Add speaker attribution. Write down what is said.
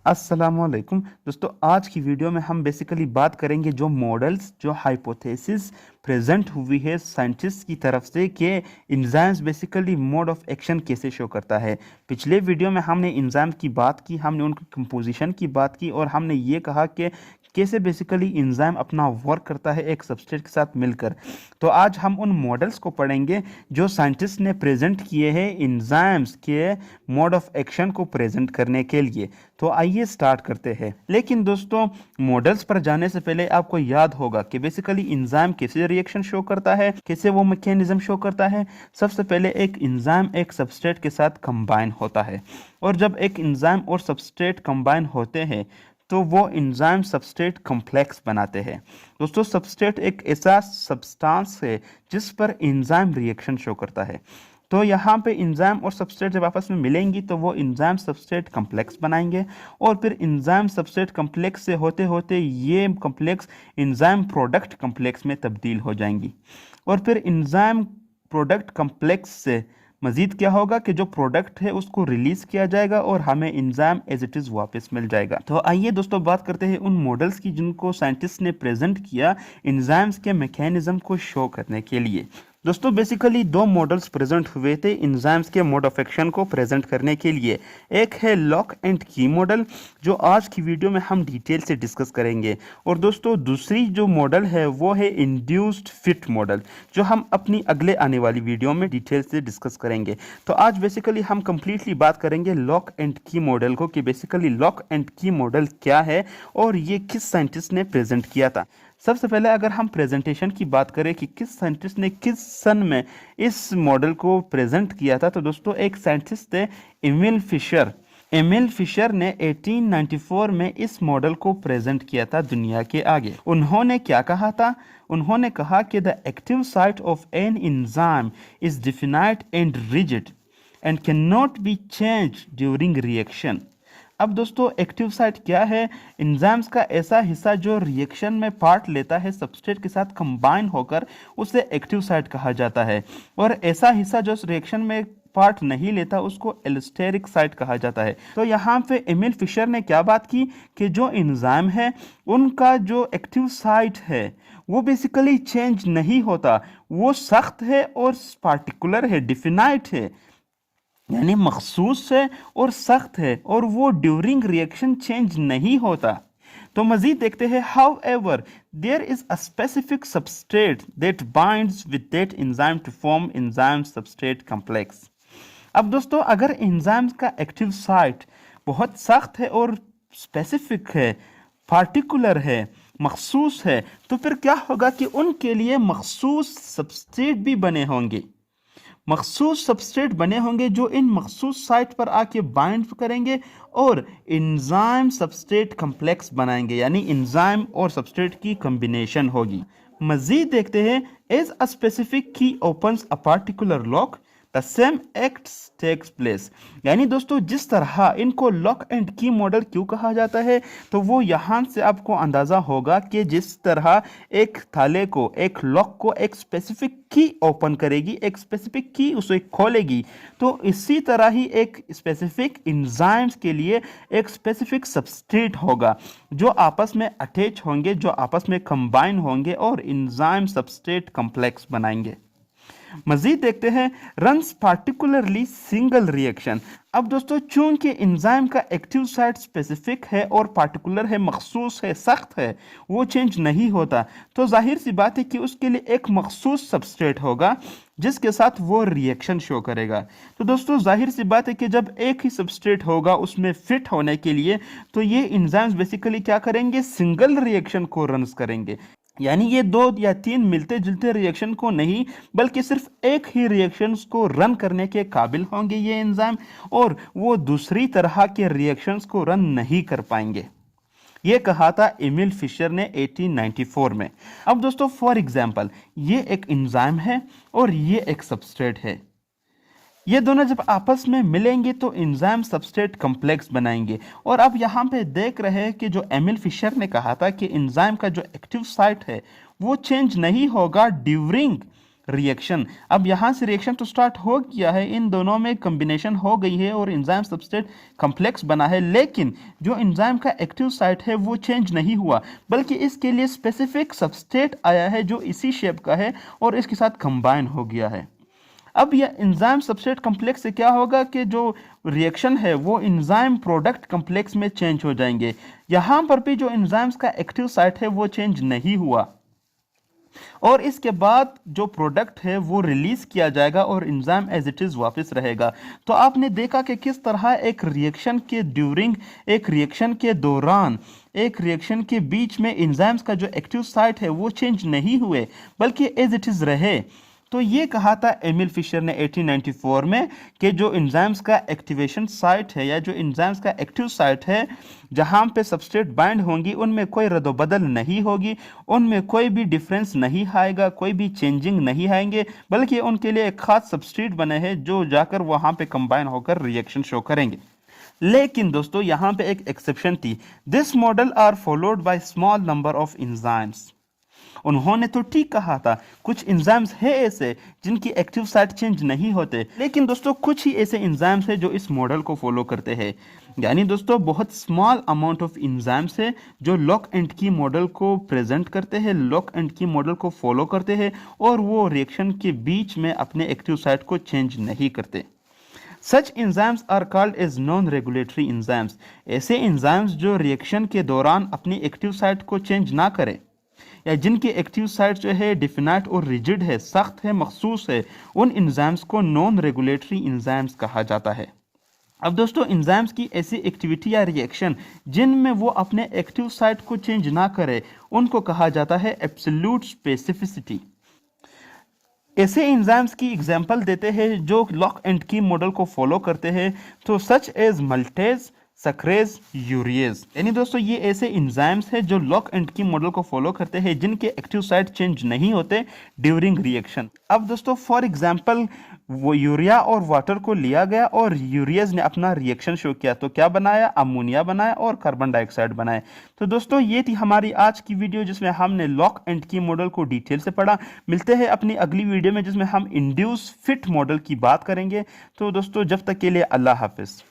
Speaker 1: अस्सलामुअलैकुम दोस्तों, आज की वीडियो में हम बेसिकली बात करेंगे जो मॉडल्स, जो हाइपोथेसिस प्रेजेंट हुई है साइंटिस्ट की तरफ से कि enzymes basically mode of action कैसे शो करता है। पिछले वीडियो में हमने एंजाइम की बात की, हमने उनकी कंपोजिशन की बात की और हमने ये कहा कि कैसे बेसिकली एंजाइम अपना वर्क करता है एक सबस्ट्रेट के साथ मिलकर। तो आज हम उन मॉडल्स को पढ़ेंगे जो साइंटिस्ट ने प्रेजेंट किए हैं एंजाइम्स के मोड ऑफ एक्शन को प्रेजेंट करने के लिए। तो आइए स्टार्ट करते हैं। लेकिन दोस्तों, मॉडल्स पर जाने से पहले आपको याद होगा कि बेसिकली एंजाइम कैसे रिएक्शन शो करता है, कैसे वो मैकेनिज्म शो करता है। सबसे पहले एक एंजाइम एक सबस्ट्रेट के साथ कंबाइन होता है, और जब एक एंजाइम और सबस्ट्रेट कंबाइन होते हैं तो वो एंजाइम सबस्ट्रेट कॉम्प्लेक्स बनाते हैं। दोस्तों, सबस्ट्रेट एक ऐसा सब्सटेंस है जिस पर एंजाइम रिएक्शन शो करता है। तो यहाँ पे एंजाइम और सबस्ट्रेट जब आपस में मिलेंगी तो वो एंजाइम सबस्ट्रेट कॉम्प्लेक्स बनाएंगे, और फिर एंजाइम सबस्ट्रेट कॉम्प्लेक्स से होते होते ये कॉम्प्लेक्स एंजाइम प्रोडक्ट कॉम्प्लेक्स में तब्दील हो जाएंगी, और फिर एंजाइम प्रोडक्ट कॉम्प्लेक्स से मजीद क्या होगा कि जो प्रोडक्ट है उसको रिलीज किया जाएगा और हमें एंजाइम एज इट इज वापस मिल जाएगा। तो आइए दोस्तों बात करते हैं उन मॉडल्स की जिनको साइंटिस्ट ने प्रेजेंट किया एंजाइम्स के मैकेनिज्म को शो करने के लिए। दोस्तों, बेसिकली दो मॉडल्स प्रेजेंट हुए थे एंजाइम्स के मोड ऑफ एक्शन को प्रेजेंट करने के लिए। एक है लॉक एंड की मॉडल, जो आज की वीडियो में हम डिटेल से डिस्कस करेंगे, और दोस्तों दूसरी जो मॉडल है वो है इंड्यूस्ड फिट मॉडल, जो हम अपनी अगले आने वाली वीडियो में डिटेल से डिस्कस करेंगे। तो आज बेसिकली हम कंप्लीटली बात करेंगे लॉक एंड की मॉडल को, कि बेसिकली लॉक एंड की मॉडल क्या है और ये किस साइंटिस्ट ने प्रेजेंट किया था। सबसे पहले अगर हम प्रेजेंटेशन की बात करें कि किस साइंटिस्ट ने किस सन में इस मॉडल को प्रेजेंट किया था, तो दोस्तों एक साइंटिस्ट थे एमिल फिशर। एमिल फिशर ने 1894 में इस मॉडल को प्रेजेंट किया था दुनिया के आगे। उन्होंने क्या कहा था? उन्होंने कहा कि the active site of an enzyme is definite and rigid and can not be change during reaction. अब दोस्तों, एक्टिव साइट क्या है? एंजाइम्स का ऐसा हिस्सा जो रिएक्शन में पार्ट लेता है सबस्ट्रेट के साथ कंबाइन होकर, उसे एक्टिव साइट कहा जाता है, और ऐसा हिस्सा जो रिएक्शन में पार्ट नहीं लेता उसको एलोस्टेरिक साइट कहा जाता है। तो यहाँ पे एमिल फिशर ने क्या बात की कि जो एंजाइम है उनका जो एक्टिव साइट है वो बेसिकली चेंज नहीं होता, वो सख्त है और पार्टिकुलर है, डिफिनाइट है, यानी मखसूस है और सख्त है, और वो ड्यूरिंग रिएक्शन चेंज नहीं होता। तो मजीद देखते हैं, however there is a specific substrate that binds with that enzyme to form enzyme substrate complex. अब दोस्तों, अगर एंजाइम का एक्टिव साइट बहुत सख्त है और स्पेसिफिक है, पार्टिकुलर है, मखसूस है, तो फिर क्या होगा कि उनके लिए मखसूस सबस्ट्रेट भी बने होंगे। मखसूस सबस्ट्रेट बने होंगे जो इन मखसूस साइट पर आके बाइंड करेंगे और एंजाइम सबस्ट्रेट कॉम्प्लेक्स बनाएंगे, यानी एंजाइम और सबस्ट्रेट की कॉम्बिनेशन होगी। मजीद देखते हैं, as a specific key opens a particular lock the same acts takes place. यानी दोस्तों, जिस तरह इनको लॉक एंड की मॉडल क्यों कहा जाता है, तो वो यहाँ से आपको अंदाजा होगा कि जिस तरह एक ताले को, एक लॉक को एक स्पेसिफिक की ओपन करेगी, एक स्पेसिफिक की उसे खोलेगी, तो इसी तरह ही एक स्पेसिफिक एंजाइम्स के लिए एक स्पेसिफिक सबस्ट्रेट होगा जो आपस में अटैच होंगे, जो आपस में कंबाइन होंगे और एंजाइम सबस्ट्रेट कॉम्प्लेक्स बनाएंगे। मजीद देखते हैं, रन्स पार्टिकुलरली सिंगल रिएक्शन। अब दोस्तों, चूंकि एंजाइम का एक्टिव साइट स्पेसिफिक है और पार्टिकुलर है, मखसूस है, सख्त है, वो चेंज नहीं होता, तो जाहिर सी बात है कि उसके लिए एक मखसूस सबस्ट्रेट होगा जिसके साथ वो रिएक्शन शो करेगा। तो दोस्तों, जाहिर सी बात है कि जब एक ही सबस्ट्रेट होगा उसमें फिट होने के लिए, तो ये एंजाइम्स बेसिकली क्या करेंगे? सिंगल रिएक्शन को रन करेंगे, यानी ये दो या तीन मिलते जुलते रिएक्शन को नहीं बल्कि सिर्फ एक ही रिएक्शंस को रन करने के काबिल होंगे ये एंजाइम, और वो दूसरी तरह के रिएक्शंस को रन नहीं कर पाएंगे। ये कहा था एमिल फिशर ने 1894 में। अब दोस्तों, फॉर एग्जांपल, ये एक एंजाइम है और ये एक सबस्ट्रेट है। ये दोनों जब आपस में मिलेंगे तो एंजाइम सबस्ट्रेट कॉम्प्लेक्स बनाएंगे। और अब यहाँ पे देख रहे हैं कि जो एमिल फिशर ने कहा था कि एंजाइम का जो एक्टिव साइट है वो चेंज नहीं होगा ड्यूरिंग रिएक्शन। अब यहाँ से रिएक्शन तो स्टार्ट हो गया है, इन दोनों में कम्बिनेशन हो गई है और एंजाइम सबस्ट्रेट कॉम्प्लेक्स बना है, लेकिन जो एंजाइम का एक्टिव साइट है वो चेंज नहीं हुआ, बल्कि इसके लिए स्पेसिफिक सबस्ट्रेट आया है जो इसी शेप का है और इसके साथ कंबाइन हो गया है। अब यह एंजाइम सबस्ट्रेट कॉम्प्लेक्स से क्या होगा कि जो रिएक्शन है वो एंजाइम प्रोडक्ट कॉम्प्लेक्स में चेंज हो जाएंगे। यहाँ पर भी जो एंजाइम्स का एक्टिव साइट है वो चेंज नहीं हुआ और इसके बाद जो प्रोडक्ट है वो रिलीज किया जाएगा और एंजाइम एज इट इज वापस रहेगा। तो आपने देखा कि किस तरह एक रिएक्शन के ड्यूरिंग, एक रिएक्शन के दौरान, एक रिएक्शन के बीच में एंजाइम्स का जो एक्टिव साइट है वो चेंज नहीं हुए बल्कि एज इट इज रहे। तो ये कहा था एमिल फिशर ने 1894 में कि जो एंजाइम्स का एक्टिवेशन साइट है या जो एंजाइम्स का एक्टिव साइट है जहां पे सबस्ट्रेट बाइंड होंगी उनमें कोई रद्दोबदल नहीं होगी, उनमें कोई भी डिफरेंस नहीं आएगा, कोई भी चेंजिंग नहीं आएंगे, बल्कि उनके लिए एक खास सबस्ट्रेट बने हैं जो जाकर वहां पे कंबाइन होकर रिएक्शन शो करेंगे। लेकिन दोस्तों यहाँ पे एक एक्सेप्शन थी। This model are followed by small number of enzymes. उन्होंने तो ठीक कहा था, कुछ एंजाइम्स है ऐसे जिनकी एक्टिव साइट चेंज नहीं होते, लेकिन दोस्तों कुछ ही ऐसे एंजाइम्स है जो इस मॉडल को फॉलो करते हैं। यानी दोस्तों बहुत स्मॉल अमाउंट ऑफ एंजाइम्स है जो लॉक एंड की मॉडल को प्रेजेंट करते हैं, लॉक एंड की मॉडल को फॉलो करते हैं और वो रिएक्शन के बीच में अपने एक्टिव साइट को चेंज नहीं करते। Such enzymes are called as non-regulatory enzymes। ऐसे एंजाइम्स जो रिएक्शन के दौरान अपनी एक्टिव साइट को चेंज ना करें या जिनकी एक्टिव साइट जो है डिफिनाइट और रिजिड है, सख्त है, मखसूस है, उन एंजाइम्स को नॉन रेगुलेटरी एंजाइम्स कहा जाता है। अब दोस्तों एंजाइम्स की ऐसी एक्टिविटी या रिएक्शन जिनमें वो अपने एक्टिव साइट को चेंज ना करे उनको कहा जाता है एब्सोल्यूट स्पेसिफिसिटी। ऐसे एंजाइम्स की एग्जांपल देते हैं जो लॉक एंड की मॉडल को फॉलो करते हैं, तो सच एज मल्टेज, सक्रेज, यूरिएज। यानी दोस्तों ये ऐसे एंजाइम्स हैं जो लॉक एंड की मॉडल को फॉलो करते हैं जिनके एक्टिव साइट चेंज नहीं होते ड्यूरिंग रिएक्शन। अब दोस्तों फॉर एग्जांपल वो यूरिया और वाटर को लिया गया और यूरियज ने अपना रिएक्शन शो किया, तो क्या बनाया, अमोनिया बनाया और कार्बन डाइऑक्साइड बनाए। तो दोस्तों ये थी हमारी आज की वीडियो जिसमें हमने लॉक एंड की मॉडल को डिटेल से पढ़ा। मिलते हैं अपनी अगली वीडियो में जिसमें हम इंड्यूस फिट मॉडल की बात करेंगे। तो दोस्तों जब तक के लिए अल्लाह हाफिज।